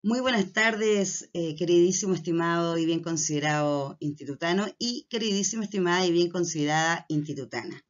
Muy buenas tardes, queridísimo, estimado y bien considerado institutano y queridísima, estimada y bien considerada institutana.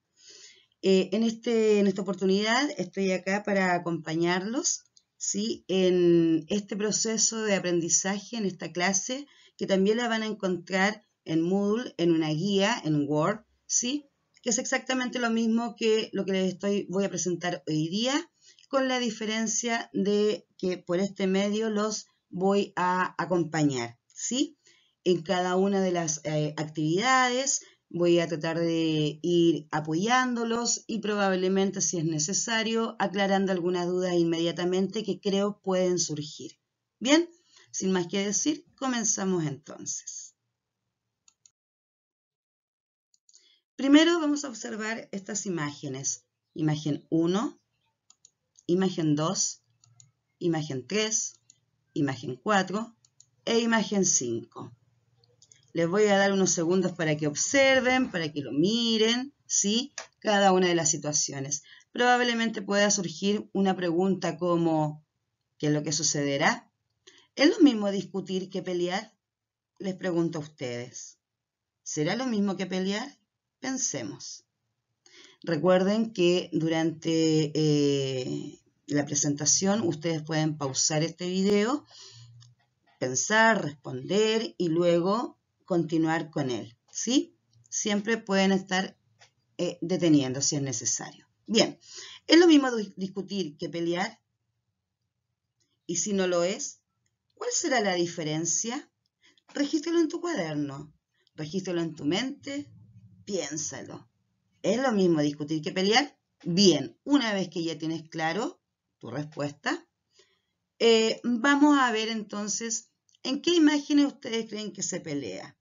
En esta oportunidad estoy acá para acompañarlos, ¿sí?, en este proceso de aprendizaje, en esta clase, que también la van a encontrar en Moodle, en una guía, en Word, ¿sí?, que es exactamente lo mismo que lo que voy a presentar hoy día, con la diferencia de que por este medio los voy a acompañar, ¿sí? En cada una de las actividades voy a tratar de ir apoyándolos y probablemente, si es necesario, aclarando algunas dudas inmediatamente que creo pueden surgir. Bien, sin más que decir, comenzamos entonces. Primero vamos a observar estas imágenes. Imagen 1, imagen 2, imagen 3, imagen 4 e imagen 5. Les voy a dar unos segundos para que observen, para que lo miren, ¿sí?, cada una de las situaciones. Probablemente pueda surgir una pregunta como, ¿qué es lo que sucederá? ¿Es lo mismo discutir que pelear? Les pregunto a ustedes. ¿Será lo mismo que pelear? Pensemos. Recuerden que durante la presentación ustedes pueden pausar este video, pensar, responder y luego continuar con él, ¿sí? Siempre pueden estar deteniendo si es necesario. Bien, ¿es lo mismo discutir que pelear? Y si no lo es, ¿cuál será la diferencia? Regístralo en tu cuaderno, regístralo en tu mente, piénsalo. ¿Es lo mismo discutir que pelear? Bien, una vez que ya tienes claro tu respuesta, vamos a ver entonces en qué imágenes ustedes creen que se pelea.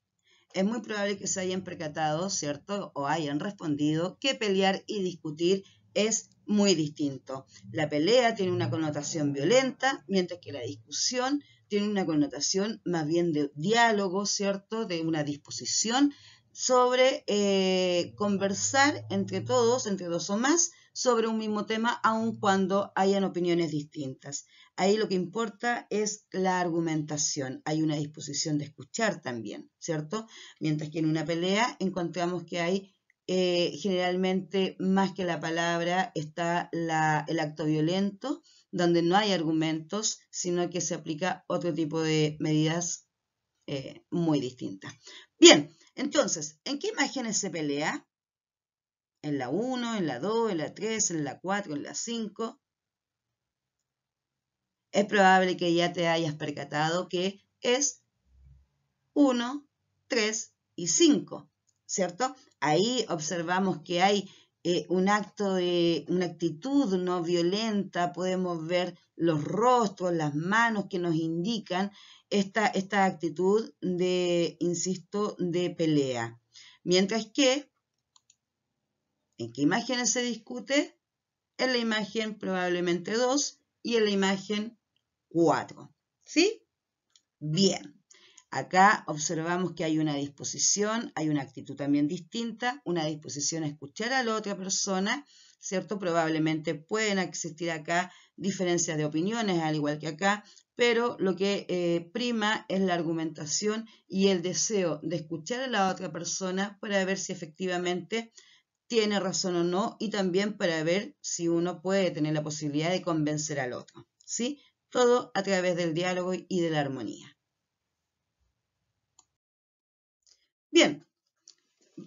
Es muy probable que se hayan percatado, ¿cierto?, o hayan respondido que pelear y discutir es muy distinto. La pelea tiene una connotación violenta, mientras que la discusión tiene una connotación más bien de diálogo, ¿cierto?, de una disposición sobre conversar entre todos, entre dos o más, sobre un mismo tema, aun cuando hayan opiniones distintas. Ahí lo que importa es la argumentación. Hay una disposición de escuchar también, ¿cierto? Mientras que en una pelea encontramos que hay generalmente, más que la palabra, está el acto violento, donde no hay argumentos, sino que se aplica otro tipo de medidas muy distintas. Bien, entonces, ¿en qué imágenes se pelea? En la 1, en la 2, en la 3, en la 4, en la 5. Es probable que ya te hayas percatado que es 1, 3 y 5, ¿cierto? Ahí observamos que hay una actitud no violenta, podemos ver los rostros, las manos que nos indican esta actitud de, insisto, de pelea. Mientras que, ¿en qué imágenes se discute? En la imagen probablemente 2 y en la imagen 4, ¿sí? Bien. Acá observamos que hay una disposición, hay una actitud también distinta, una disposición a escuchar a la otra persona, ¿cierto? Probablemente pueden existir acá diferencias de opiniones, al igual que acá, pero lo que prima es la argumentación y el deseo de escuchar a la otra persona para ver si efectivamente tiene razón o no, y también para ver si uno puede tener la posibilidad de convencer al otro, ¿sí? Todo a través del diálogo y de la armonía. Bien,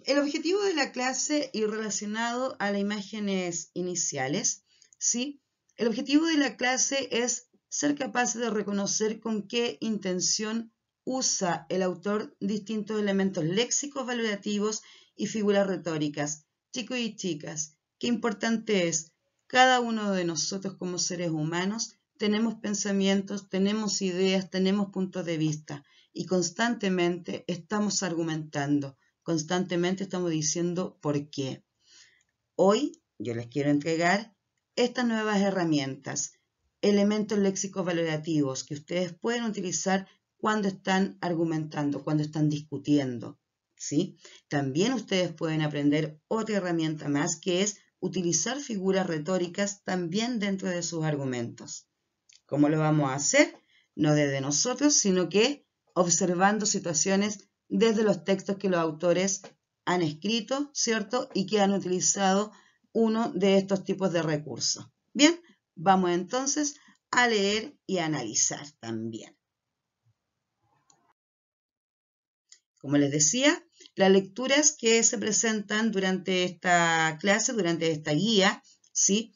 el objetivo de la clase y relacionado a las imágenes iniciales, ¿sí? El objetivo de la clase es ser capaces de reconocer con qué intención usa el autor distintos elementos léxicos valorativos y figuras retóricas. Chicos y chicas, qué importante es, cada uno de nosotros como seres humanos tenemos pensamientos, tenemos ideas, tenemos puntos de vista y constantemente estamos argumentando, constantemente estamos diciendo por qué. Hoy yo les quiero entregar estas nuevas herramientas, elementos léxicos valorativos que ustedes pueden utilizar cuando están argumentando, cuando están discutiendo, ¿sí? También ustedes pueden aprender otra herramienta más, que es utilizar figuras retóricas también dentro de sus argumentos. ¿Cómo lo vamos a hacer? no desde nosotros, sino que observando situaciones desde los textos que los autores han escrito, ¿cierto? Y que han utilizado uno de estos tipos de recursos. Bien, vamos entonces a leer y a analizar también. Como les decía, las lecturas que se presentan durante esta clase, durante esta guía, ¿sí?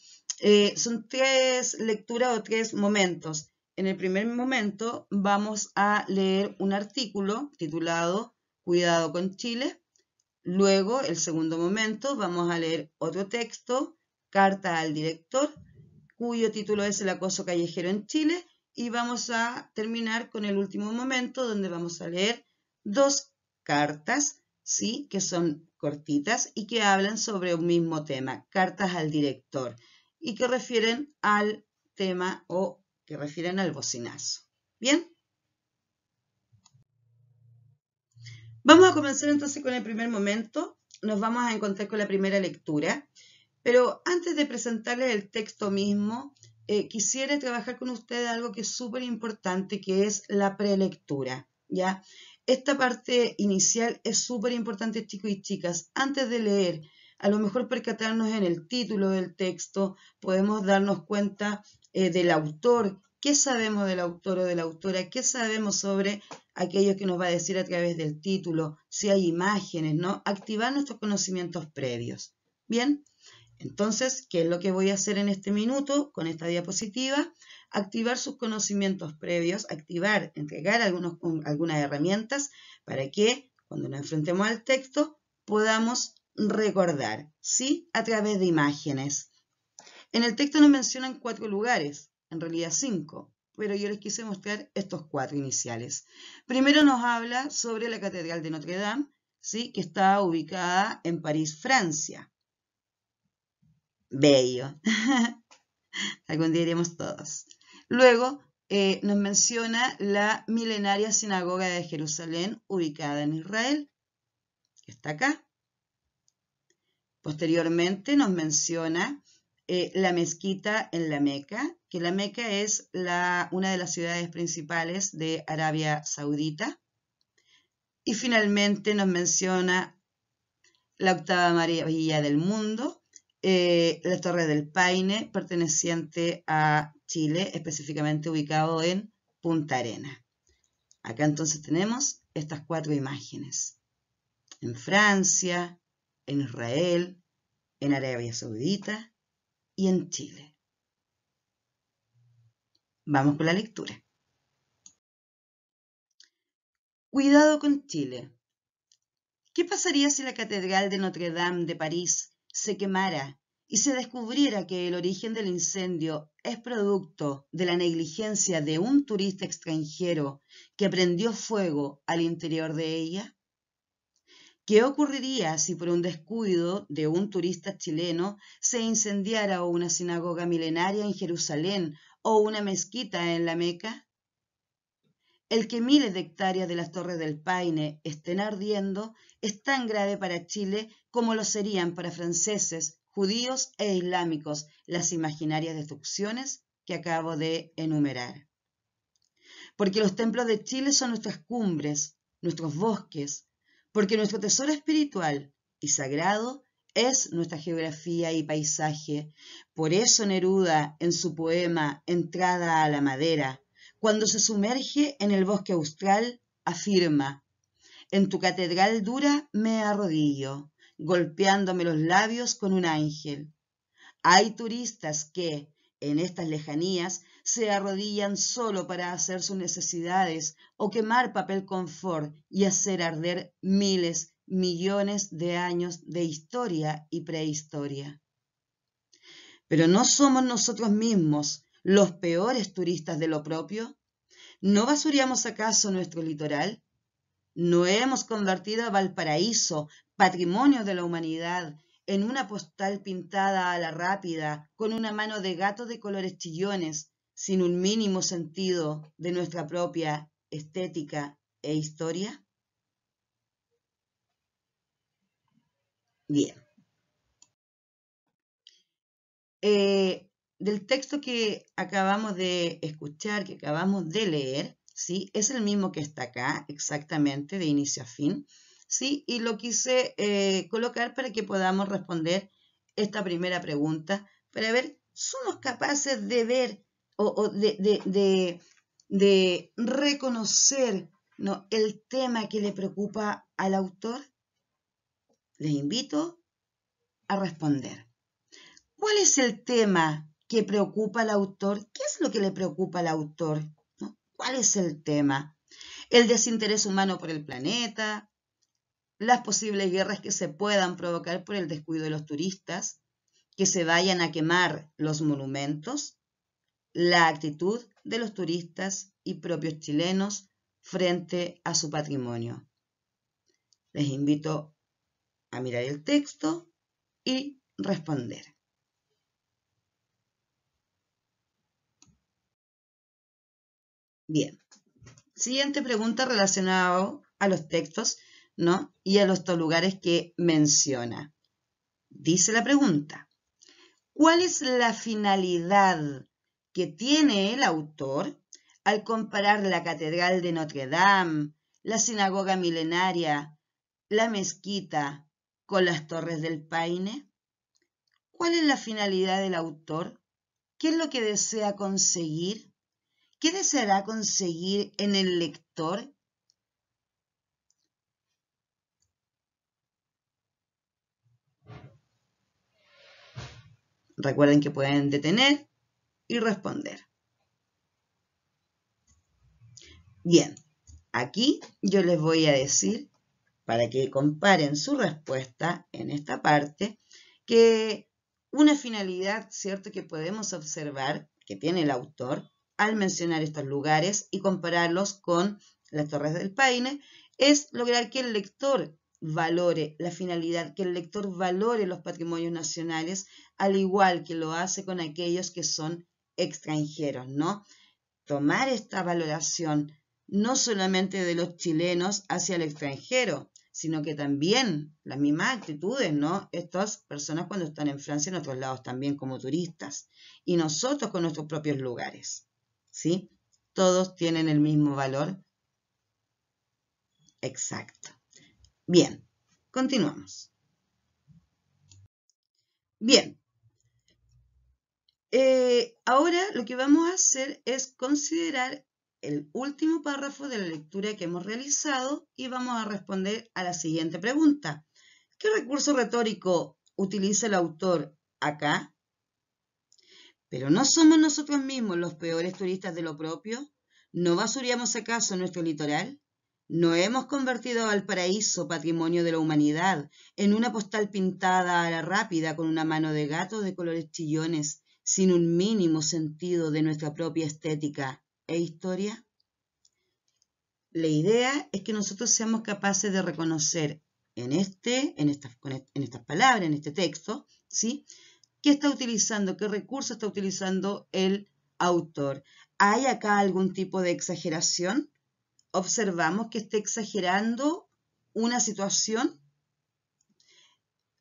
Son 3 lecturas o 3 momentos. En el primer momento vamos a leer un artículo titulado Cuidado con Chile. Luego, el segundo momento, vamos a leer otro texto, Carta al director, cuyo título es El acoso callejero en Chile. Y vamos a terminar con el último momento, donde vamos a leer 2 cartas, ¿sí? Que son cortitas y que hablan sobre un mismo tema, cartas al director, y que refieren al tema o que refieren al bocinazo. ¿Bien? Vamos a comenzar entonces con el primer momento. Nos vamos a encontrar con la primera lectura, pero antes de presentarles el texto mismo, quisiera trabajar con ustedes algo que es súper importante, que es la prelectura, ¿ya? Esta parte inicial es súper importante, chicos y chicas. Antes de leer, a lo mejor percatarnos en el título del texto, podemos darnos cuenta del autor, qué sabemos del autor o de la autora, qué sabemos sobre aquello que nos va a decir a través del título, si hay imágenes, ¿no? Activar nuestros conocimientos previos. Bien, entonces, ¿qué es lo que voy a hacer en este minuto con esta diapositiva? Activar sus conocimientos previos, entregar algunas herramientas para que cuando nos enfrentemos al texto podamos recordar, ¿sí? A través de imágenes. En el texto nos mencionan 4 lugares, en realidad 5, pero yo les quise mostrar estos 4 iniciales. Primero nos habla sobre la Catedral de Notre Dame, ¿sí? Que está ubicada en París, Francia. Bello. Algún día iremos todos. Luego nos menciona la milenaria sinagoga de Jerusalén, ubicada en Israel, que está acá. Posteriormente nos menciona la mezquita en la Meca, que la Meca es una de las ciudades principales de Arabia Saudita. Y finalmente nos menciona la octava maravilla del mundo, la Torre del Paine, perteneciente a Chile, específicamente ubicado en Punta Arenas. Acá entonces tenemos estas 4 imágenes. En Francia, en Israel, en Arabia Saudita y en Chile. Vamos con la lectura. Cuidado con Chile. ¿Qué pasaría si la Catedral de Notre Dame de París se quemara y se descubriera que el origen del incendio es producto de la negligencia de un turista extranjero que prendió fuego al interior de ella? ¿Qué ocurriría si por un descuido de un turista chileno se incendiara una sinagoga milenaria en Jerusalén o una mezquita en la Meca? El que miles de hectáreas de las Torres del Paine estén ardiendo es tan grave para Chile como lo serían para franceses, judíos e islámicos las imaginarias destrucciones que acabo de enumerar. Porque los templos de Chile son nuestras cumbres, nuestros bosques, porque nuestro tesoro espiritual y sagrado es nuestra geografía y paisaje. Por eso Neruda, en su poema Entrada a la Madera, cuando se sumerge en el bosque austral, afirma: en tu catedral dura me arrodillo, golpeándome los labios con un ángel. Hay turistas que, en estas lejanías, se arrodillan solo para hacer sus necesidades o quemar papel confort y hacer arder miles, millones de años de historia y prehistoria. Pero ¿no somos nosotros mismos los peores turistas de lo propio? ¿No basureamos acaso nuestro litoral? ¿No hemos convertido a Valparaíso, patrimonio de la humanidad, en una postal pintada a la rápida, con una mano de gato de colores chillones, sin un mínimo sentido de nuestra propia estética e historia? Bien. del texto que acabamos de escuchar, que acabamos de leer, ¿sí? Es el mismo que está acá, exactamente, de inicio a fin, ¿sí? Y lo quise colocar para que podamos responder esta primera pregunta, para ver, ¿somos capaces de ver o de reconocer, ¿no?, el tema que le preocupa al autor? Les invito a responder. ¿Cuál es el tema que preocupa al autor? ¿Qué es lo que le preocupa al autor? ¿No? ¿Cuál es el tema? ¿El desinterés humano por el planeta? ¿Las posibles guerras que se puedan provocar por el descuido de los turistas? ¿Que se vayan a quemar los monumentos? ¿La actitud de los turistas y propios chilenos frente a su patrimonio? Les invito a mirar el texto y responder. Bien. Siguiente pregunta relacionada a los textos, ¿no?, y a los lugares que menciona. Dice la pregunta: ¿cuál es la finalidad que tiene el autor al comparar la Catedral de Notre Dame, la Sinagoga Milenaria, la Mezquita con las Torres del Paine? ¿Cuál es la finalidad del autor? ¿Qué es lo que desea conseguir? ¿Qué deseará conseguir en el lector? Recuerden que pueden detener y responder. Bien, aquí yo les voy a decir, para que comparen su respuesta en esta parte, que una finalidad, ¿cierto?, que podemos observar que tiene el autor al mencionar estos lugares y compararlos con las Torres del Paine es lograr que el lector valore la finalidad, que el lector valore los patrimonios nacionales, al igual que lo hace con aquellos que son extranjeros, ¿no? Tomar esta valoración no solamente de los chilenos hacia el extranjero, sino que también las mismas actitudes, ¿no? Estas personas cuando están en Francia y en otros lados también como turistas, y nosotros con nuestros propios lugares, ¿sí? Todos tienen el mismo valor. Exacto. Bien, continuamos. Bien. Ahora lo que vamos a hacer es considerar el último párrafo de la lectura que hemos realizado y vamos a responder a la siguiente pregunta. ¿Qué recurso retórico utiliza el autor acá? ¿Pero no somos nosotros mismos los peores turistas de lo propio? ¿No basuríamos acaso nuestro litoral? ¿No hemos convertido al paraíso, patrimonio de la humanidad, en una postal pintada a la rápida con una mano de gato de colores chillones, sin un mínimo sentido de nuestra propia estética e historia? La idea es que nosotros seamos capaces de reconocer en estas palabras, en este texto, ¿sí?, ¿qué está utilizando? ¿Qué recurso está utilizando el autor? ¿Hay acá algún tipo de exageración? ¿Observamos que está exagerando una situación?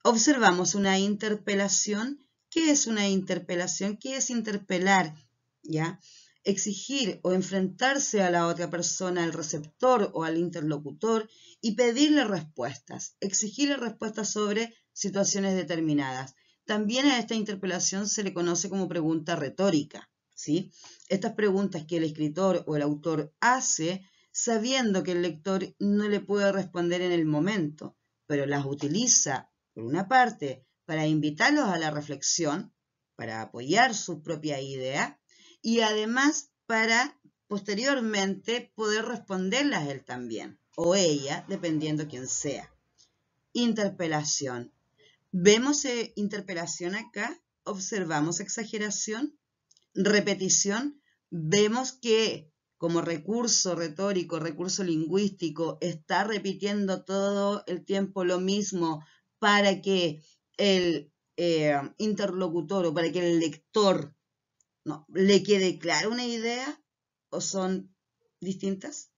¿Observamos una interpelación? ¿Qué es una interpelación? ¿Qué es interpelar? ¿Ya? Exigir o enfrentarse a la otra persona, al receptor o al interlocutor, y pedirle respuestas, exigirle respuestas sobre situaciones determinadas. También a esta interpelación se le conoce como pregunta retórica, ¿sí? Estas preguntas que el escritor o el autor hace sabiendo que el lector no le puede responder en el momento, pero las utiliza, por una parte, para invitarlos a la reflexión, para apoyar su propia idea, y además para posteriormente poder responderlas él también, o ella, dependiendo quién sea. Interpelación. ¿Vemos interpelación acá? ¿Observamos exageración? ¿Repetición? Vemos que como recurso retórico, recurso lingüístico, está repitiendo todo el tiempo lo mismo para que el interlocutor o para que el lector le quede clara una idea, o son distintas.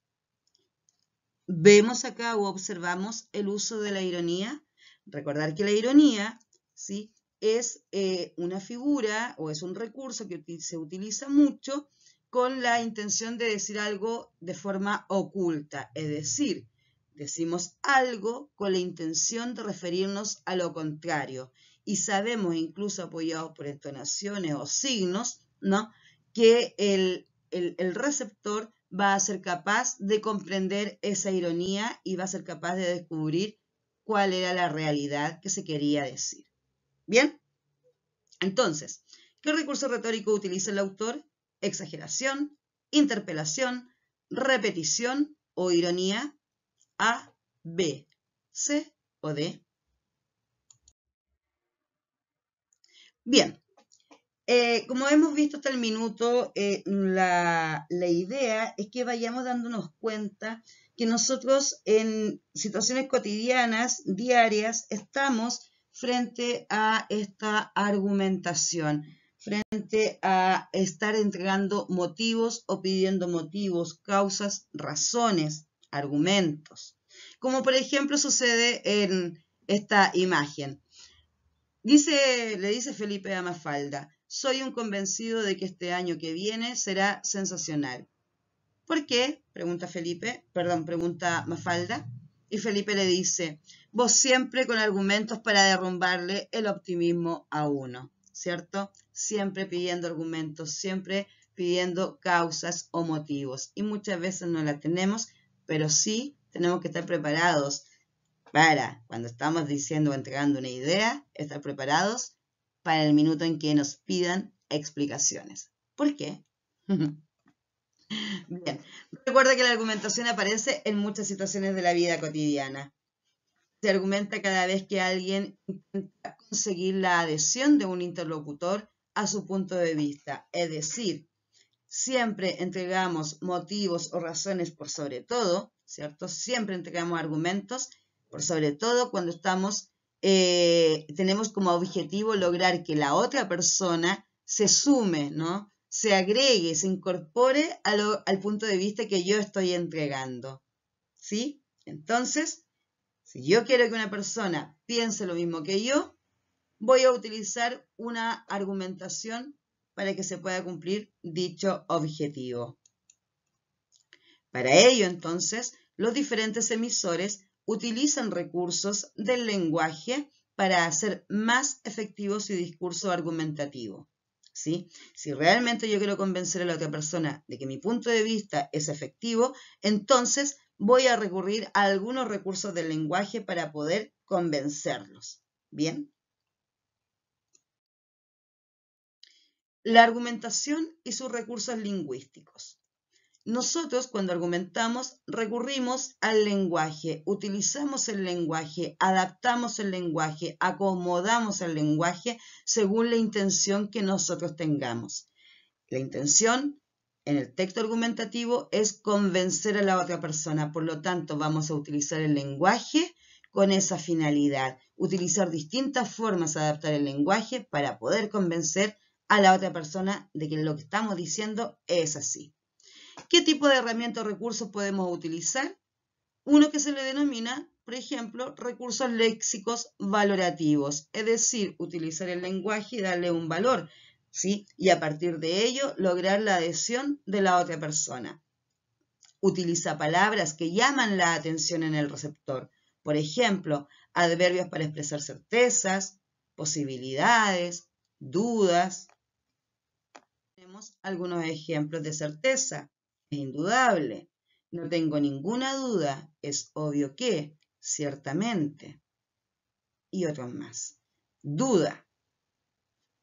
Vemos acá o observamos el uso de la ironía. Recordar que la ironía, ¿sí?, es una figura o es un recurso que se utiliza mucho con la intención de decir algo de forma oculta, es decir, decimos algo con la intención de referirnos a lo contrario y sabemos, incluso apoyados por entonaciones o signos, ¿no?, que el receptor va a ser capaz de comprender esa ironía y va a ser capaz de descubrir cuál era la realidad que se quería decir. ¿Bien? Entonces, ¿qué recurso retórico utiliza el autor? Exageración, interpelación, repetición o ironía. A, B, C o D. Bien, como hemos visto hasta el minuto, la idea es que vayamos dándonos cuenta que nosotros en situaciones cotidianas, diarias, estamos frente a esta argumentación, frente a estar entregando motivos o pidiendo motivos, causas, razones, argumentos. Como por ejemplo sucede en esta imagen. Le dice Felipe a Mafalda: soy un convencido de que este año que viene será sensacional. ¿Por qué? Pregunta Mafalda. Y Felipe le dice: vos siempre con argumentos para derrumbarle el optimismo a uno, ¿cierto? Siempre pidiendo argumentos, siempre pidiendo causas o motivos. Y muchas veces no la tenemos, pero sí tenemos que estar preparados para, cuando estamos diciendo o entregando una idea, estar preparados para el minuto en que nos pidan explicaciones. ¿Por qué? Bien, recuerda que la argumentación aparece en muchas situaciones de la vida cotidiana. Se argumenta cada vez que alguien intenta conseguir la adhesión de un interlocutor a su punto de vista. Es decir, siempre entregamos motivos o razones por sobre todo, ¿cierto? Siempre entregamos argumentos por sobre todo cuando tenemos como objetivo lograr que la otra persona se sume, ¿no?, se agregue, se incorpore al punto de vista que yo estoy entregando, ¿sí? Entonces, si yo quiero que una persona piense lo mismo que yo, voy a utilizar una argumentación para que se pueda cumplir dicho objetivo. Para ello, entonces, los diferentes emisores utilizan recursos del lenguaje para hacer más efectivo su discurso argumentativo, ¿sí? Si realmente yo quiero convencer a la otra persona de que mi punto de vista es efectivo, entonces voy a recurrir a algunos recursos del lenguaje para poder convencerlos. ¿Bien? La argumentación y sus recursos lingüísticos. Nosotros, cuando argumentamos, recurrimos al lenguaje, utilizamos el lenguaje, adaptamos el lenguaje, acomodamos el lenguaje según la intención que nosotros tengamos. La intención en el texto argumentativo es convencer a la otra persona, por lo tanto vamos a utilizar el lenguaje con esa finalidad, utilizar distintas formas de adaptar el lenguaje para poder convencer a la otra persona de que lo que estamos diciendo es así. ¿Qué tipo de herramientas o recursos podemos utilizar? Uno que se le denomina, por ejemplo, recursos léxicos valorativos, es decir, utilizar el lenguaje y darle un valor, ¿sí? Y a partir de ello lograr la adhesión de la otra persona. Utiliza palabras que llaman la atención en el receptor, por ejemplo, adverbios para expresar certezas, posibilidades, dudas. Tenemos algunos ejemplos de certeza. Es indudable, no tengo ninguna duda, es obvio que, ciertamente. Y otros más. Duda.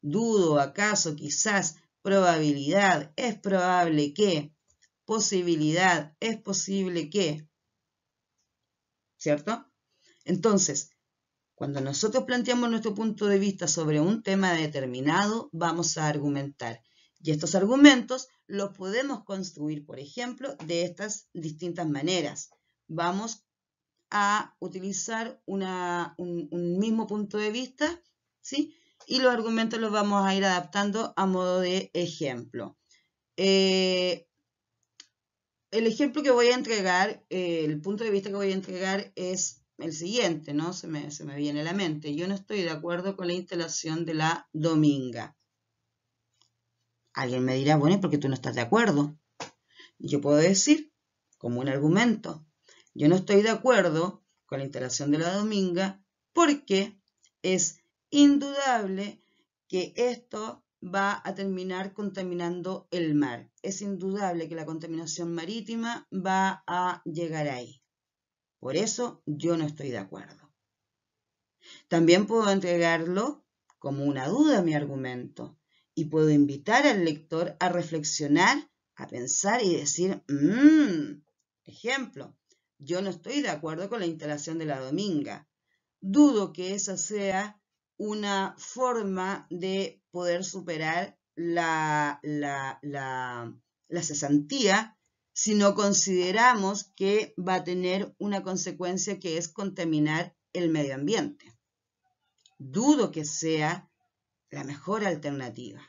Dudo, acaso, quizás, probabilidad, es probable que, posibilidad, es posible que. ¿Cierto? Entonces, cuando nosotros planteamos nuestro punto de vista sobre un tema determinado, vamos a argumentar. Y estos argumentos los podemos construir, por ejemplo, de estas distintas maneras. Vamos a utilizar un mismo punto de vista, ¿sí? Y los argumentos los vamos a ir adaptando a modo de ejemplo. El ejemplo que voy a entregar, el punto de vista que voy a entregar es el siguiente, ¿no? Se me viene a la mente. Yo no estoy de acuerdo con la instalación de la Dominga. Alguien me dirá, bueno, ¿y por qué tú no estás de acuerdo? Yo puedo decir, como un argumento, yo no estoy de acuerdo con la instalación de la Dominga porque es indudable que esto va a terminar contaminando el mar. Es indudable que la contaminación marítima va a llegar ahí. Por eso yo no estoy de acuerdo. También puedo entregarlo como una duda mi argumento y puedo invitar al lector a reflexionar, a pensar y decir, ejemplo, yo no estoy de acuerdo con la instalación de la Dominga. Dudo que esa sea una forma de poder superar la cesantía si no consideramos que va a tener una consecuencia que es contaminar el medio ambiente. Dudo que sea la mejor alternativa.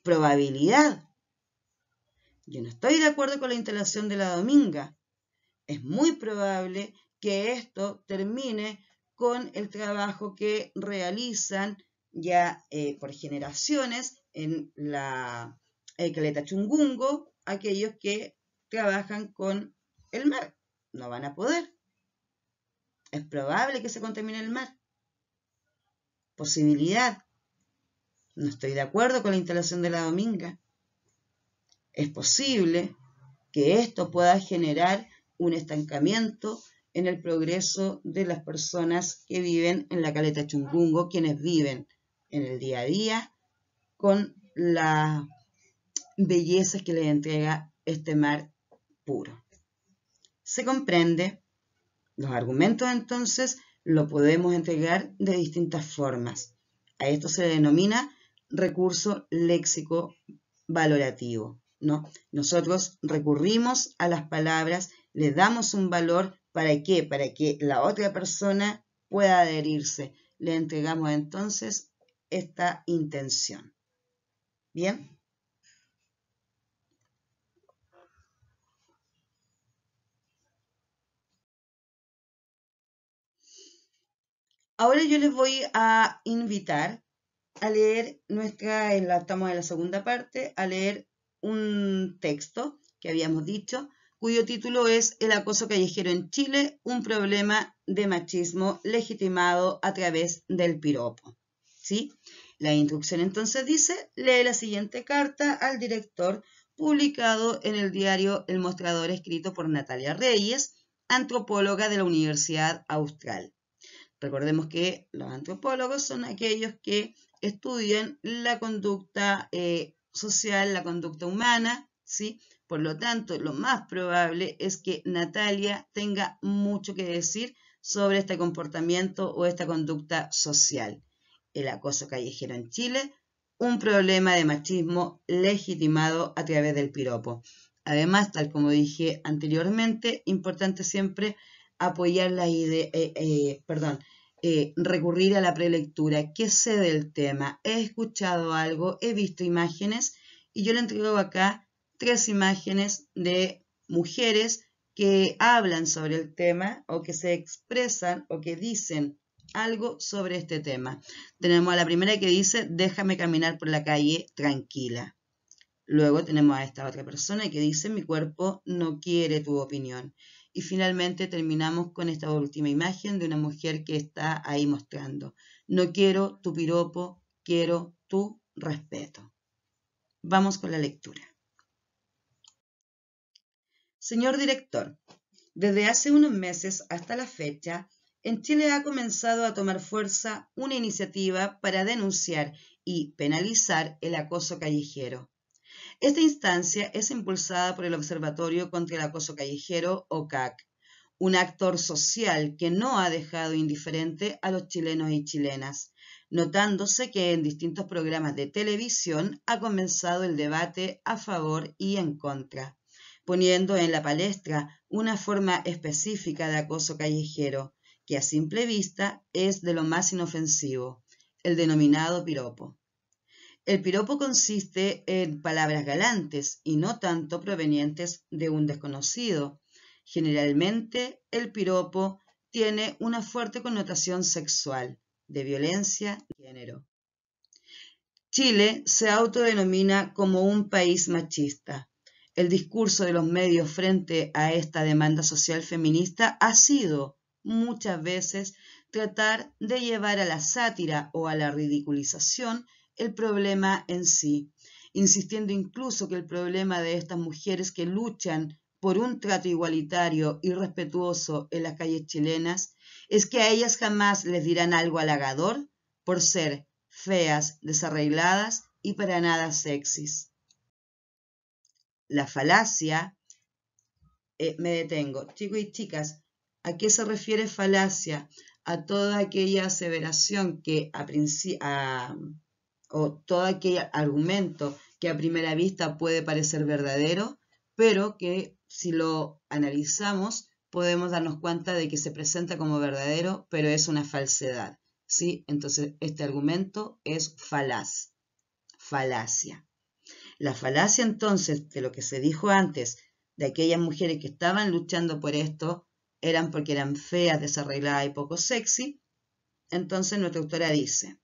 Probabilidad. Yo no estoy de acuerdo con la instalación de la Dominga. Es muy probable que esto termine con el trabajo que realizan ya por generaciones en la Caleta Chungungo, aquellos que trabajan con el mar. No van a poder. Es probable que se contamine el mar. Posibilidad. No estoy de acuerdo con la instalación de la Dominga. Es posible que esto pueda generar un estancamiento en el progreso de las personas que viven en la Caleta Chungungo, quienes viven en el día a día con las bellezas que les entrega este mar puro. Se comprende. Los argumentos entonces lo podemos entregar de distintas formas. A esto se le denomina recurso léxico valorativo, ¿no? Nosotros recurrimos a las palabras, le damos un valor, ¿para qué? Para que la otra persona pueda adherirse. Le entregamos entonces esta intención. ¿Bien? Ahora yo les voy a invitar a leer estamos en la segunda parte, a leer un texto que habíamos dicho, cuyo título es El acoso callejero en Chile, un problema de machismo legitimado a través del piropo. ¿Sí? La instrucción entonces dice, lee la siguiente carta al director publicado en el diario El Mostrador, escrito por Natalia Reyes, antropóloga de la Universidad Austral. Recordemos que los antropólogos son aquellos que estudian la conducta social, la conducta humana, ¿sí? Por lo tanto, lo más probable es que Natalia tenga mucho que decir sobre este comportamiento o esta conducta social. El acoso callejero en Chile, un problema de machismo legitimado a través del piropo. Además, tal como dije anteriormente, importante siempre apoyar la idea, recurrir a la prelectura. ¿Qué sé del tema? He escuchado algo, he visto imágenes y yo le entrego acá 3 imágenes de mujeres que hablan sobre el tema o que se expresan o que dicen algo sobre este tema. Tenemos a la primera que dice, déjame caminar por la calle tranquila. Luego tenemos a esta otra persona que dice, mi cuerpo no quiere tu opinión. Y finalmente terminamos con esta última imagen de una mujer que está ahí mostrando, no quiero tu piropo, quiero tu respeto. Vamos con la lectura. Señor director, desde hace unos meses hasta la fecha, en Chile ha comenzado a tomar fuerza una iniciativa para denunciar y penalizar el acoso callejero. Esta instancia es impulsada por el Observatorio contra el Acoso Callejero, OCAC, un actor social que no ha dejado indiferente a los chilenos y chilenas, notándose que en distintos programas de televisión ha comenzado el debate a favor y en contra, poniendo en la palestra una forma específica de acoso callejero, que a simple vista es de lo más inofensivo, el denominado piropo. El piropo consiste en palabras galantes y no tanto provenientes de un desconocido, Generalmente, el piropo tiene una fuerte connotación sexual, de violencia de género. Chile se autodenomina como un país machista. El discurso de los medios frente a esta demanda social feminista ha sido, muchas veces, tratar de llevar a la sátira o a la ridiculización el problema en sí, insistiendo incluso que el problema de estas mujeres que luchan por un trato igualitario y respetuoso en las calles chilenas es que a ellas jamás les dirán algo halagador por ser feas, desarregladas y para nada sexys. La falacia, me detengo, chicos y chicas, ¿a qué se refiere falacia? A toda aquella aseveración que o todo aquel argumento que a primera vista puede parecer verdadero, pero que si lo analizamos podemos darnos cuenta de que se presenta como verdadero, pero es una falsedad. ¿Sí? Entonces, este argumento es falaz, falacia. La falacia, entonces, de lo que se dijo antes, de aquellas mujeres que estaban luchando por esto, eran porque eran feas, desarregladas y poco sexy. Entonces, nuestra autora dice,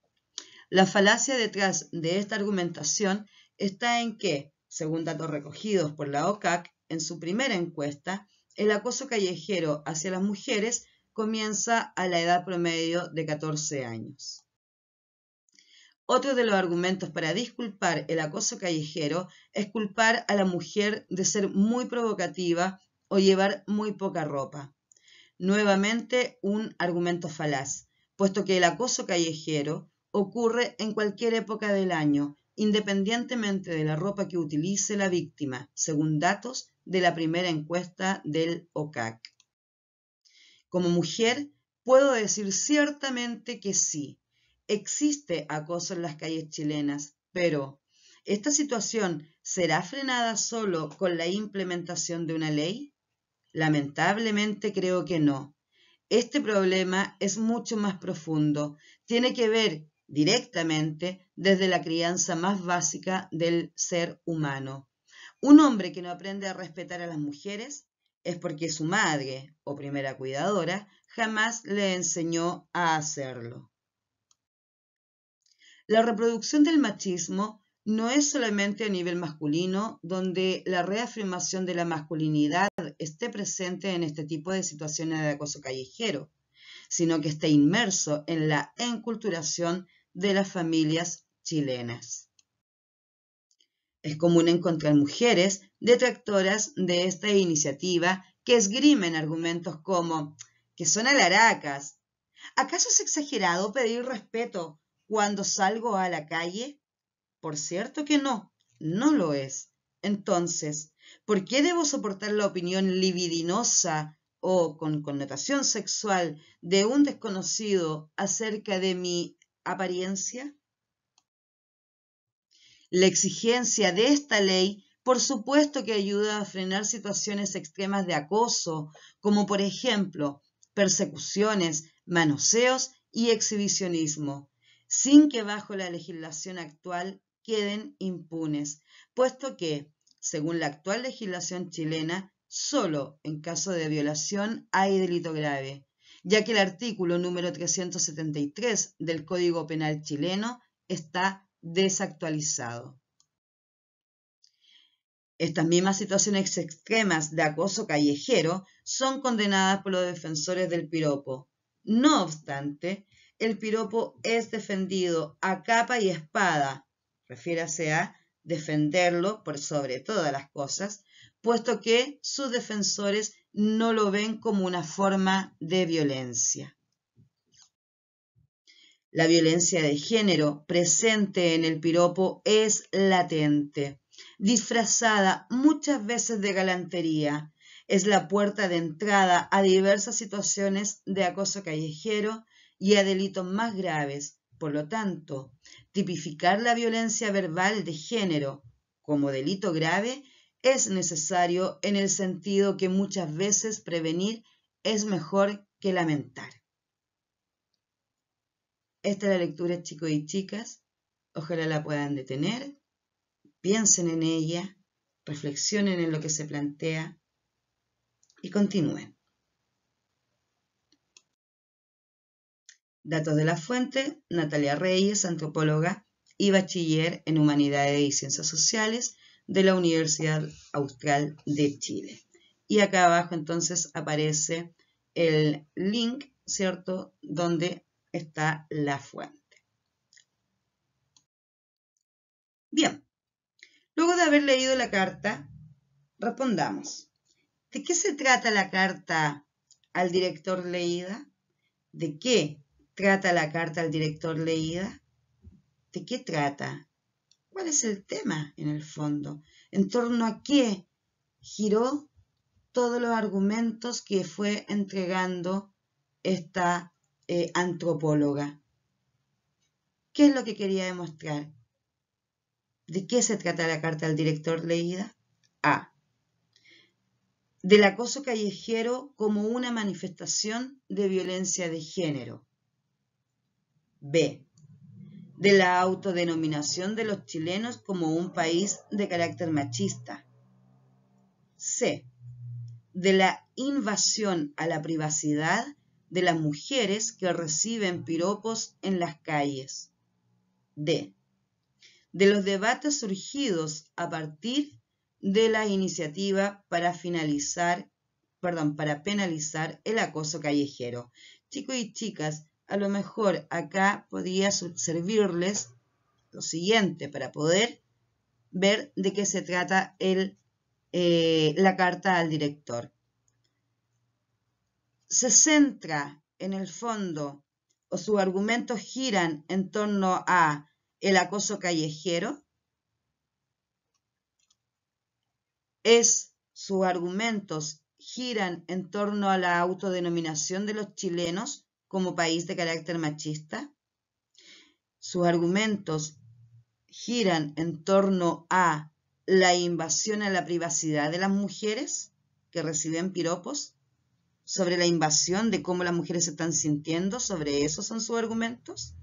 la falacia detrás de esta argumentación está en que, según datos recogidos por la OCAC, en su primera encuesta, el acoso callejero hacia las mujeres comienza a la edad promedio de 14 años. Otro de los argumentos para disculpar el acoso callejero es culpar a la mujer de ser muy provocativa o llevar muy poca ropa. Nuevamente, un argumento falaz, puesto que el acoso callejero ocurre en cualquier época del año, independientemente de la ropa que utilice la víctima, según datos de la primera encuesta del OCAC. Como mujer, puedo decir ciertamente que sí, existe acoso en las calles chilenas, pero ¿esta situación será frenada solo con la implementación de una ley? Lamentablemente creo que no. Este problema es mucho más profundo, tiene que ver directamente desde la crianza más básica del ser humano. Un hombre que no aprende a respetar a las mujeres es porque su madre o primera cuidadora jamás le enseñó a hacerlo. La reproducción del machismo no es solamente a nivel masculino, donde la reafirmación de la masculinidad esté presente en este tipo de situaciones de acoso callejero, sino que esté inmerso en la enculturación de las familias chilenas. Es común encontrar mujeres detractoras de esta iniciativa que esgrimen argumentos como que son alaracas. ¿Acaso es exagerado pedir respeto cuando salgo a la calle? Por cierto que no, no lo es. Entonces, ¿por qué debo soportar la opinión libidinosa o con connotación sexual de un desconocido acerca de mi apariencia? La exigencia de esta ley, por supuesto que ayuda a frenar situaciones extremas de acoso, como por ejemplo persecuciones, manoseos y exhibicionismo, sin que bajo la legislación actual queden impunes, puesto que, según la actual legislación chilena, solo en caso de violación hay delito grave, ya que el artículo número 373 del Código Penal chileno está desactualizado. Estas mismas situaciones extremas de acoso callejero son condenadas por los defensores del piropo. No obstante, el piropo es defendido a capa y espada, refiérase a defenderlo por sobre todas las cosas, puesto que sus defensores no lo ven como una forma de violencia. La violencia de género presente en el piropo es latente, disfrazada muchas veces de galantería. Es la puerta de entrada a diversas situaciones de acoso callejero y a delitos más graves. Por lo tanto, tipificar la violencia verbal de género como delito grave es necesario en el sentido que muchas veces prevenir es mejor que lamentar. Esta es la lectura, chicos y chicas. Ojalá la puedan detener, piensen en ella, reflexionen en lo que se plantea y continúen. Datos de la fuente: Natalia Reyes, antropóloga y bachiller en Humanidades y Ciencias Sociales de la Universidad Austral de Chile. Y acá abajo entonces aparece el link, ¿cierto?, donde está la fuente. Bien, luego de haber leído la carta, respondamos. ¿De qué se trata la carta al director leída? ¿De qué trata la carta al director leída? ¿De qué trata? ¿Cuál es el tema en el fondo? ¿En torno a qué giró todos los argumentos que fue entregando esta antropóloga? ¿Qué es lo que quería demostrar? ¿De qué se trata la carta al director leída? A. Del acoso callejero como una manifestación de violencia de género. B. De la autodenominación de los chilenos como un país de carácter machista. C. De la invasión a la privacidad de las mujeres que reciben piropos en las calles. D. De los debates surgidos a partir de la iniciativa para penalizar el acoso callejero. Chicos y chicas, a lo mejor acá podría servirles lo siguiente para poder ver de qué se trata la carta al director. Se centra en el fondo, o sus argumentos giran en torno a el acoso callejero. Sus argumentos giran en torno a la autodenominación de los chilenos como país de carácter machista. Sus argumentos giran en torno a la invasión a la privacidad de las mujeres que reciben piropos, sobre la invasión de cómo las mujeres se están sintiendo, sobre eso son sus argumentos.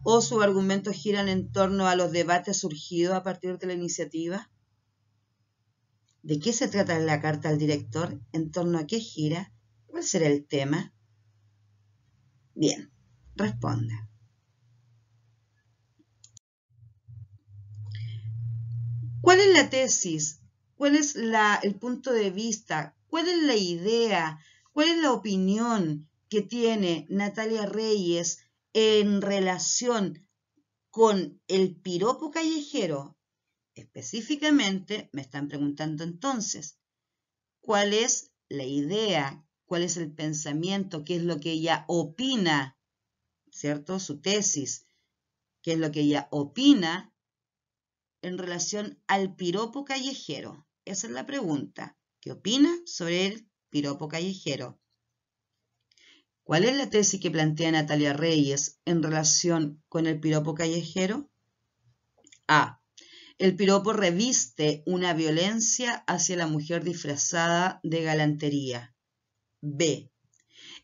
O sus argumentos giran en torno a los debates surgidos a partir de la iniciativa. ¿De qué se trata la carta al director? ¿En torno a qué gira? ¿Cuál será el tema? Bien, responda. ¿Cuál es la tesis? ¿Cuál es el punto de vista? ¿Cuál es la idea? ¿Cuál es la opinión que tiene Natalia Reyes en relación con el piropo callejero? Específicamente me están preguntando entonces, ¿cuál es la idea? ¿Cuál es el pensamiento? ¿Qué es lo que ella opina? ¿Cierto? Su tesis. ¿Qué es lo que ella opina en relación al piropo callejero? Esa es la pregunta. ¿Qué opina sobre el piropo callejero? ¿Cuál es la tesis que plantea Natalia Reyes en relación con el piropo callejero? A. El piropo reviste una violencia hacia la mujer disfrazada de galantería. B.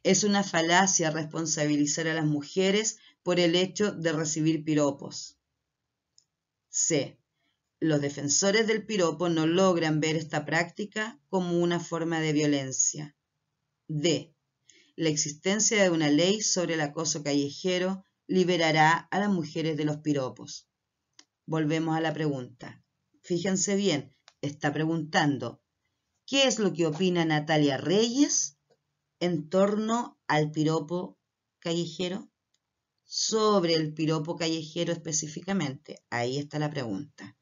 Es una falacia responsabilizar a las mujeres por el hecho de recibir piropos. C. Los defensores del piropo no logran ver esta práctica como una forma de violencia. D. La existencia de una ley sobre el acoso callejero liberará a las mujeres de los piropos. Volvemos a la pregunta. Fíjense bien, está preguntando, ¿qué es lo que opina Natalia Reyes en torno al piropo callejero? Sobre el piropo callejero específicamente. Ahí está la pregunta.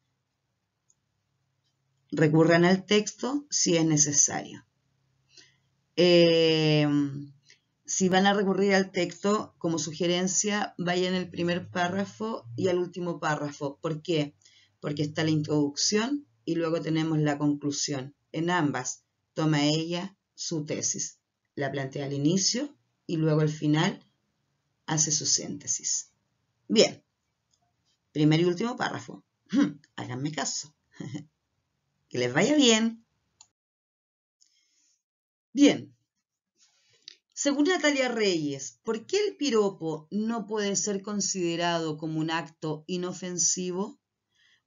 Recurran al texto si es necesario. Si van a recurrir al texto, como sugerencia, vayan al primer párrafo y al último párrafo. ¿Por qué? Porque está la introducción y luego tenemos la conclusión. En ambas toma ella su tesis. La plantea al inicio y luego al final hace su síntesis. Bien, primer y último párrafo. Háganme caso. Que les vaya bien. Bien. Según Natalia Reyes, ¿por qué el piropo no puede ser considerado como un acto inofensivo?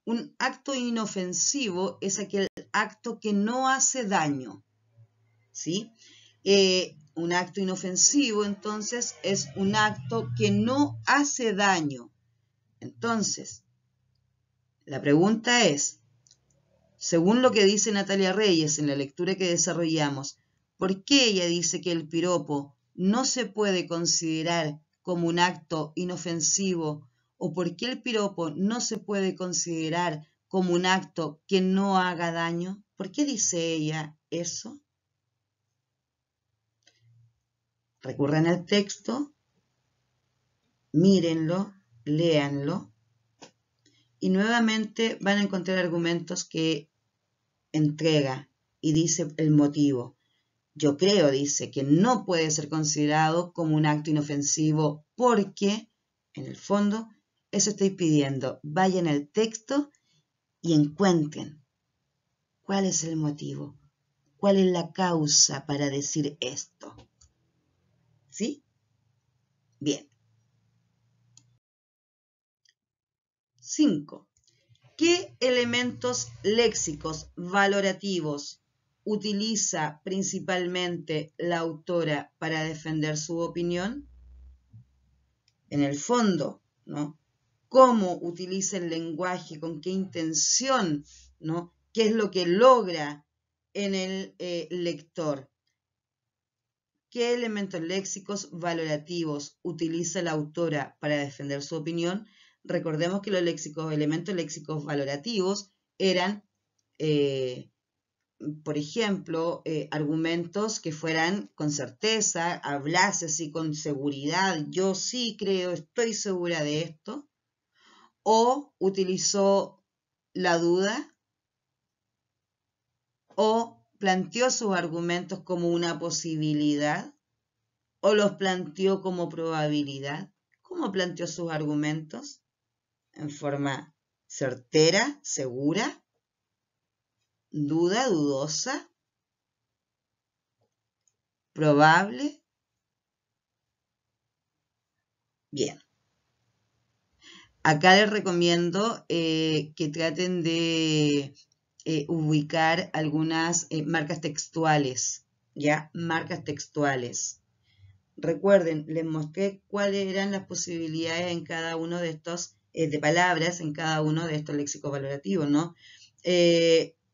Un acto inofensivo es aquel acto que no hace daño. ¿sí? Un acto inofensivo, entonces, es un acto que no hace daño. Entonces, la pregunta es, según lo que dice Natalia Reyes en la lectura que desarrollamos, ¿por qué ella dice que el piropo no se puede considerar como un acto inofensivo o por qué el piropo no se puede considerar como un acto que no haga daño? ¿Por qué dice ella eso? Recurran al texto, mírenlo, léanlo y nuevamente van a encontrar argumentos que entrega y dice el motivo. Yo creo, dice, que no puede ser considerado como un acto inofensivo porque, en el fondo, eso estoy pidiendo. Vayan al texto y encuentren cuál es el motivo, cuál es la causa para decir esto. ¿Sí? Bien. 5. ¿Qué elementos léxicos valorativos utiliza principalmente la autora para defender su opinión? En el fondo, ¿no? ¿Cómo utiliza el lenguaje? ¿Con qué intención? ¿No? ¿Qué es lo que logra en el lector? ¿Qué elementos léxicos valorativos utiliza la autora para defender su opinión? Recordemos que los elementos léxicos valorativos eran, por ejemplo, argumentos que fueran con certeza, hablase así con seguridad, yo sí creo, estoy segura de esto, o utilizó la duda, o planteó sus argumentos como una posibilidad, o los planteó como probabilidad. ¿Cómo planteó sus argumentos? En forma certera, segura, dudosa, probable. Bien. Acá les recomiendo que traten de ubicar algunas marcas textuales, ¿ya? Marcas textuales. Recuerden, les mostré cuáles eran las posibilidades en cada uno de estos, de palabras, en cada uno de estos léxicos valorativos, ¿no?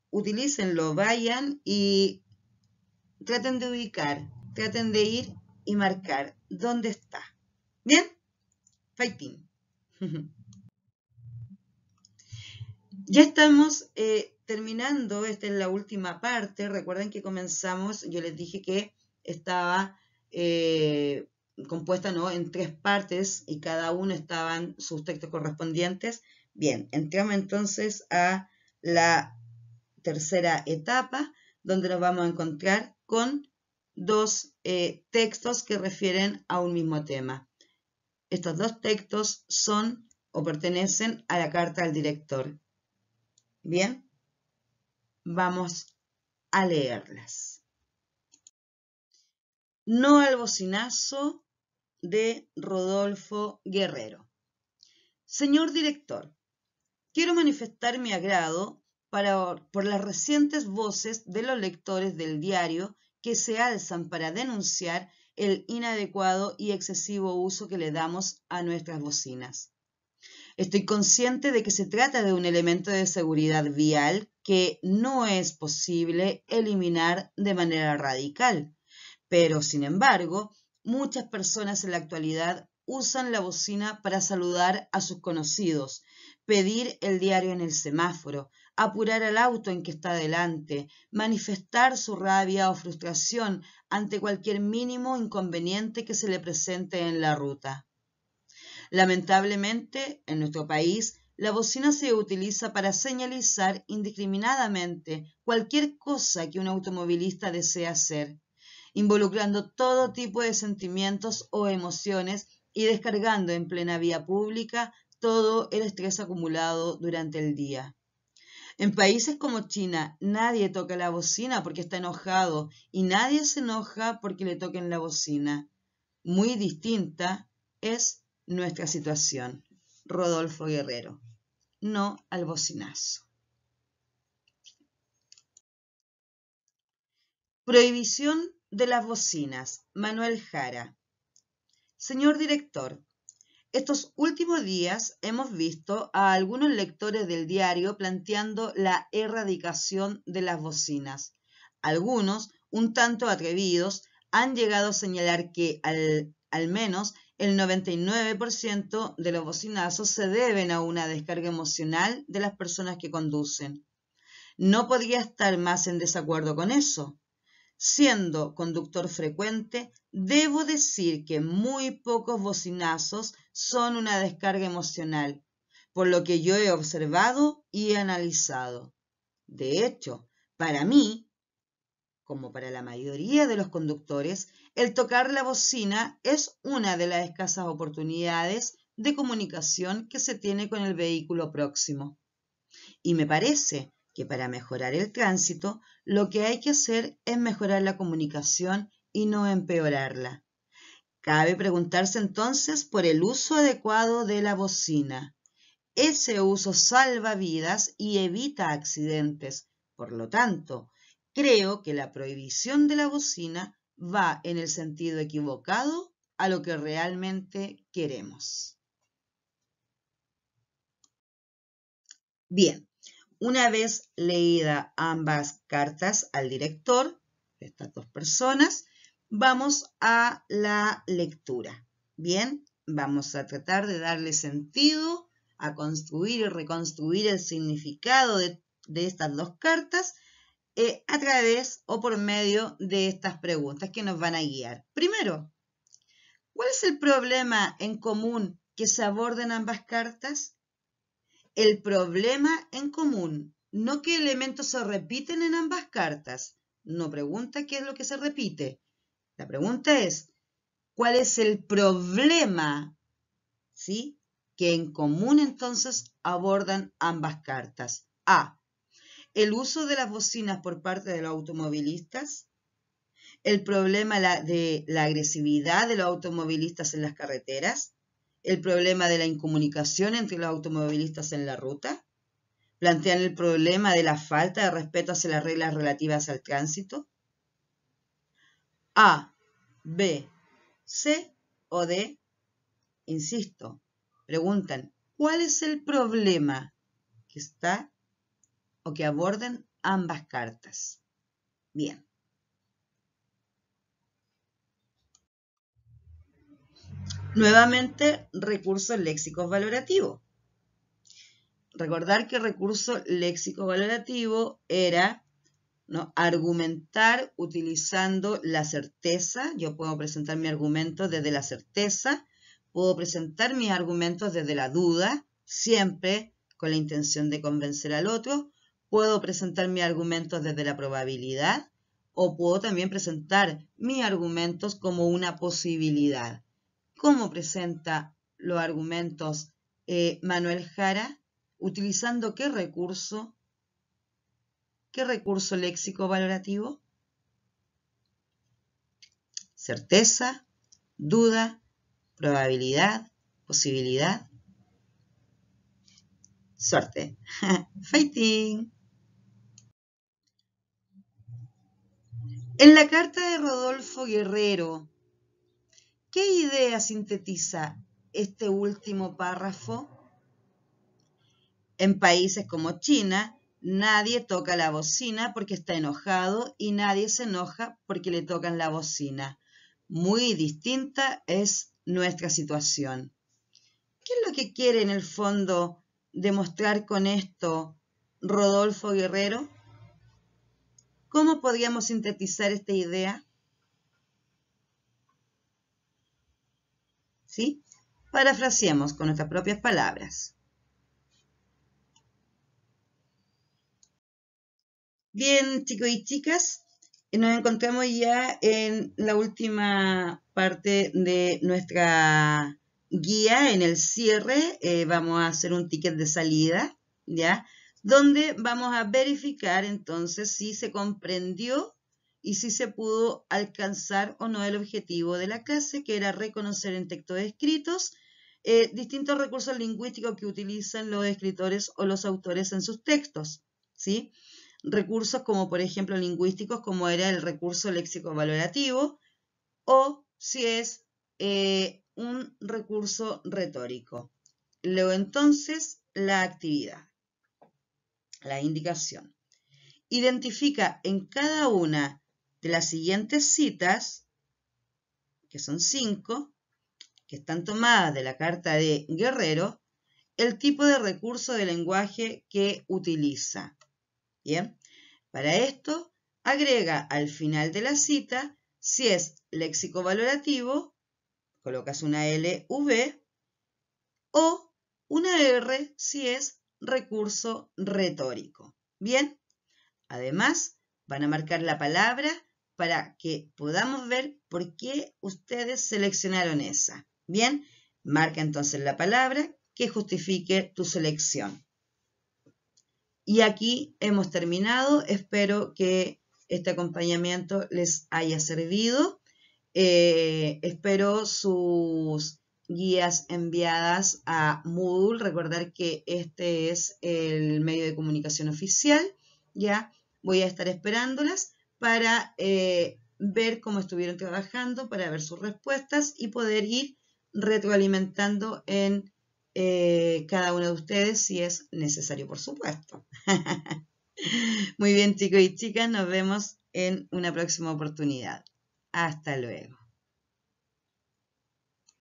Utilícenlo, vayan y traten de ubicar, traten de ir y marcar dónde está. ¿Bien? Fighting. Ya estamos terminando, esta es la última parte. Recuerden que comenzamos, yo les dije que estaba compuesta, ¿no?, en 3 partes y cada uno estaban sus textos correspondientes. Bien, entramos entonces a la tercera etapa, donde nos vamos a encontrar con 2 textos que refieren a un mismo tema. Estos 2 textos son o pertenecen a la carta al director. Bien, vamos a leerlas. No al bocinazo, de Rodolfo Guerrero. Señor director, quiero manifestar mi agrado por las recientes voces de los lectores del diario que se alzan para denunciar el inadecuado y excesivo uso que le damos a nuestras bocinas. Estoy consciente de que se trata de un elemento de seguridad vial que no es posible eliminar de manera radical, pero sin embargo, muchas personas en la actualidad usan la bocina para saludar a sus conocidos, pedir el diario en el semáforo, apurar al auto en que está delante, manifestar su rabia o frustración ante cualquier mínimo inconveniente que se le presente en la ruta. Lamentablemente, en nuestro país, la bocina se utiliza para señalizar indiscriminadamente cualquier cosa que un automovilista desea hacer, involucrando todo tipo de sentimientos o emociones y descargando en plena vía pública todo el estrés acumulado durante el día. En países como China, nadie toca la bocina porque está enojado y nadie se enoja porque le toquen la bocina. Muy distinta es nuestra situación. Rodolfo Guerrero. No al bocinazo. Prohibición de las bocinas. Manuel Jara. Señor director, estos últimos días hemos visto a algunos lectores del diario planteando la erradicación de las bocinas. Algunos, un tanto atrevidos, han llegado a señalar que al menos el 99% de los bocinazos se deben a una descarga emocional de las personas que conducen. No podría estar más en desacuerdo con eso. Siendo conductor frecuente, debo decir que muy pocos bocinazos son una descarga emocional, por lo que yo he observado y analizado. De hecho, para mí, como para la mayoría de los conductores, el tocar la bocina es una de las escasas oportunidades de comunicación que se tiene con el vehículo próximo. Y me parece que para mejorar el tránsito, lo que hay que hacer es mejorar la comunicación y no empeorarla. Cabe preguntarse entonces por el uso adecuado de la bocina. Ese uso salva vidas y evita accidentes. Por lo tanto, creo que la prohibición de la bocina va en el sentido equivocado a lo que realmente queremos. Bien. Una vez leída ambas cartas al director, de estas dos personas, vamos a la lectura. Bien, vamos a tratar de darle sentido, a construir y reconstruir el significado de estas dos cartas a través o por medio de estas preguntas que nos van a guiar. Primero, ¿cuál es el problema en común que se aborda en ambas cartas? El problema en común, no qué elementos se repiten en ambas cartas. No pregunta qué es lo que se repite. La pregunta es, ¿cuál es el problema? ¿Sí? Que en común entonces abordan ambas cartas. A. El uso de las bocinas por parte de los automovilistas. El problema de la agresividad de los automovilistas en las carreteras. El problema de la incomunicación entre los automovilistas en la ruta. Plantean el problema de la falta de respeto hacia las reglas relativas al tránsito. A, B, C o D. Insisto, preguntan, ¿cuál es el problema que está o que abordan ambas cartas? Bien. Nuevamente, recursos léxicos valorativos. Recordar que el recurso léxico valorativo era, ¿no?, argumentar utilizando la certeza. Yo puedo presentar mi argumento desde la certeza, puedo presentar mis argumentos desde la duda, siempre con la intención de convencer al otro, puedo presentar mis argumentos desde la probabilidad o puedo también presentar mis argumentos como una posibilidad. ¿Cómo presenta los argumentos Manuel Jara? ¿Utilizando qué recurso? ¿Qué recurso léxico valorativo? Certeza, duda, probabilidad, posibilidad. Suerte. Fighting. En la carta de Rodolfo Guerrero, ¿qué idea sintetiza este último párrafo? En países como China, nadie toca la bocina porque está enojado y nadie se enoja porque le tocan la bocina. Muy distinta es nuestra situación. ¿Qué es lo que quiere en el fondo demostrar con esto Rodolfo Guerrero? ¿Cómo podríamos sintetizar esta idea? ¿Sí? Parafraseemos con nuestras propias palabras. Bien, chicos y chicas, nos encontramos ya en la última parte de nuestra guía, en el cierre. Vamos a hacer un ticket de salida, ¿ya? Donde vamos a verificar entonces si se comprendió y si se pudo alcanzar o no el objetivo de la clase, que era reconocer en textos escritos distintos recursos lingüísticos que utilizan los escritores o los autores en sus textos, ¿sí? recursos como por ejemplo lingüísticos, como era el recurso léxico-valorativo, o si es un recurso retórico. Luego entonces la actividad, la indicación. Identifica en cada una de las siguientes citas, que son 5, que están tomadas de la carta de Guerrero, el tipo de recurso de lenguaje que utiliza. Bien, para esto agrega al final de la cita, si es léxico valorativo, colocas una LV, o una R si es recurso retórico. Bien, además van a marcar la palabra para que podamos ver por qué ustedes seleccionaron esa. Bien, marca entonces la palabra que justifique tu selección. Y aquí hemos terminado. Espero que este acompañamiento les haya servido. Espero sus guías enviadas a Moodle. Recordar que este es el medio de comunicación oficial. Ya voy a estar esperándolas para ver cómo estuvieron trabajando, para ver sus respuestas y poder ir retroalimentando en cada uno de ustedes si es necesario, por supuesto. Muy bien, chicos y chicas, nos vemos en una próxima oportunidad. Hasta luego.